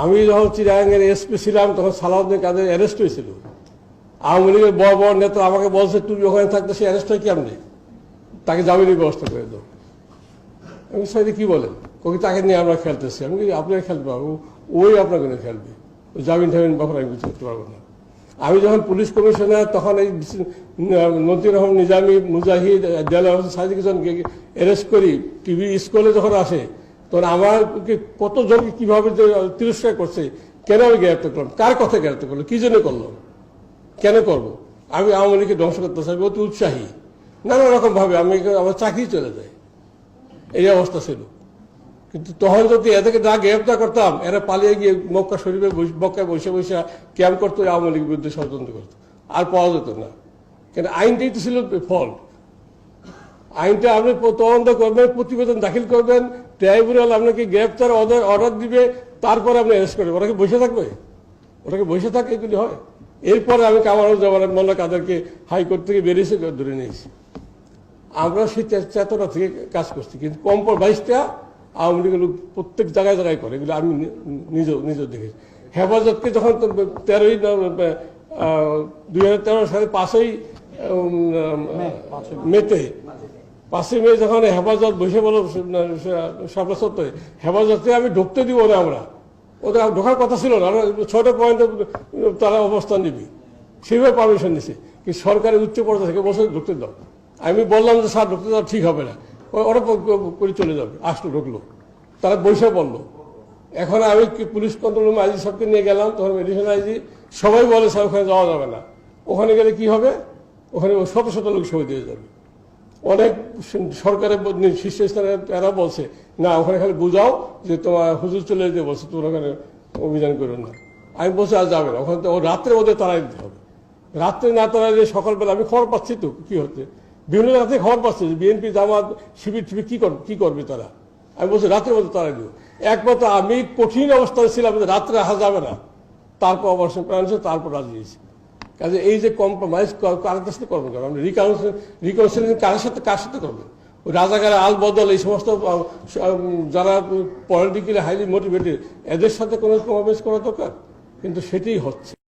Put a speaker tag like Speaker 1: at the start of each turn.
Speaker 1: আমি যখন চিরাঙ্গের এসপি ছিলাম তখন সালাউদ্দিন কাদের অ্যারেস্ট হয়েছিল। আওয়ামী লীগের বড় বড় নেতা আমাকে বলছে তুমি ওখানে থাকতে সে অ্যারেস্ট হয় কেমনি, তাকে জামিনের ব্যবস্থা করে দাও। আমি সাইডে কি বলেন, ওকে তাকে নিয়ে আমরা খেলতেছি। আমি আপনাকে খেলতে পারবো, ওই আপনাকে নিয়ে খেলবে, জামিন টামিন ব্যাপারে আমি কিছু করতে পারবো না। আমি যখন পুলিশ কমিশনার তখন এই নজির রহমান নিজামী, মুজাহিদ, দেলাওয়ার হোসেন সাজিদকে অ্যারেস্ট করি, টিভি স্কুলে যখন আসে তখন আমাকে কতজনকে কীভাবে তিরস্কার করছে, কেন আমি গ্রেপ্তার করলাম, কার কথা গ্রেপ্তার করলো, কী জন্য করলাম, কেন করবো, আমি আওয়ামী লীগকে ধ্বংস করতে চাই, অতি উৎসাহী, নানা রকমভাবে আমি আমার চাকরি চলে যায়, এই অবস্থা ছিল। কিন্তু তখন যদি এদেরকে না গ্রেপ্তার করতাম, এরা পালিয়ে গিয়ে মক্কা শরীফে মক্কায় বসে বসে ক্যাম্প করতো, আওয়ামী লীগের বিরুদ্ধে ষড়যন্ত্র করতো, আর পাওয়া যেত না। কিন্তু আইনটাই তো ছিল ফল। আইনটা আপনি তদন্ত করবেন, প্রতিবেদন দাখিল করবেন, ট্রাইব্যুনাল আপনাকে গ্রেপ্তার অর্ডার দিবে, তারপরে আপনি অ্যারেস্ট করবেন। ওটাকে বসে থাকবে, ওটাকে বসে থাকে এগুলি হয়। এরপরে আমি কামারুজ্জামান মোল্লা কাদেরকে হাইকোর্ট থেকে বেরিয়েছে ধরে নিয়েছি। আমরা সেই চেতনা থেকে কাজ করছি, কিন্তু কম্প্রোমাইজটা আওয়ামী লীগের লোক প্রত্যেক জায়গায় জায়গায় করে, এগুলো আমি নিজেও দেখেছি। হেফাজতকে যখন 2013 সালে 5ই মেতে 5ই মে যখন হেফাজত বসে বলো সর্বসত্ত্বে হেফাজতকে আমি ঢুকতে দিব না, আমরা ওদের ঢোকার কথা ছিল না, 6টা পয়েন্টে তারা অবস্থান নিবি, সেভাবে পারমিশন নিছে। কিন্তু সরকারের উচ্চ পর্যায়ে থেকে বসে ঢুকতে দাও। আমি বললাম যে স্যার ঢুকতে দাও, ঠিক হবে না, ওরা করে চলে যাবে। আসলো, ঢুকলো, তারা বসে পড়লো। এখন আমি পুলিশ কন্ট্রোল রুমে আইজি সবকে নিয়ে গেলাম, তখন মেডিসিন আইজি সবাই বলে স্যার ওখানে যাওয়া যাবে না। ওখানে গেলে কি হবে, ওখানে শত শত লোক শহীদ হয়ে যাবে। অনেক সরকারের শীর্ষস্থানে এরা বলছে না, ওখানে খালি বুঝাও যে তোমার হুজুর চলে যেতে বলছে, তোমরা ওখানে অভিযান করো না। আমি বলছি আর যাবে না, ওখানে তো রাত্রে ওদের তাড়াই দিতে হবে। রাত্রে না তাড়াইলে সকালবেলা আমি খবর পাচ্ছি তো কি হচ্ছে, বিভিন্ন রাতে খবর পাচ্ছি যে বিএনপি, জামাত, শিবির কি করবে তারা। আমি বলছি রাত্রে মধ্যে তাড়াই দিব। একমাত্র আমি কঠিন অবস্থায় ছিলাম যে রাত্রে আসা যাবে না, তারপর অবশ্য প্রাণ, তারপর রাজি হয়েছি। কাজে এই যে কম্প্রোমাইজ কারোর সাথে করবেন, কারণ আপনি রিকাউন্সিলিং কার সাথে করবেন, ওই রাজাকারের আল বদল এই সমস্ত যারা পলিটিক্যালি হাইলি মোটিভেটেড, এদের সাথে কোনো কম্প্রোমাইজ করা দরকার, কিন্তু সেটাই হচ্ছে।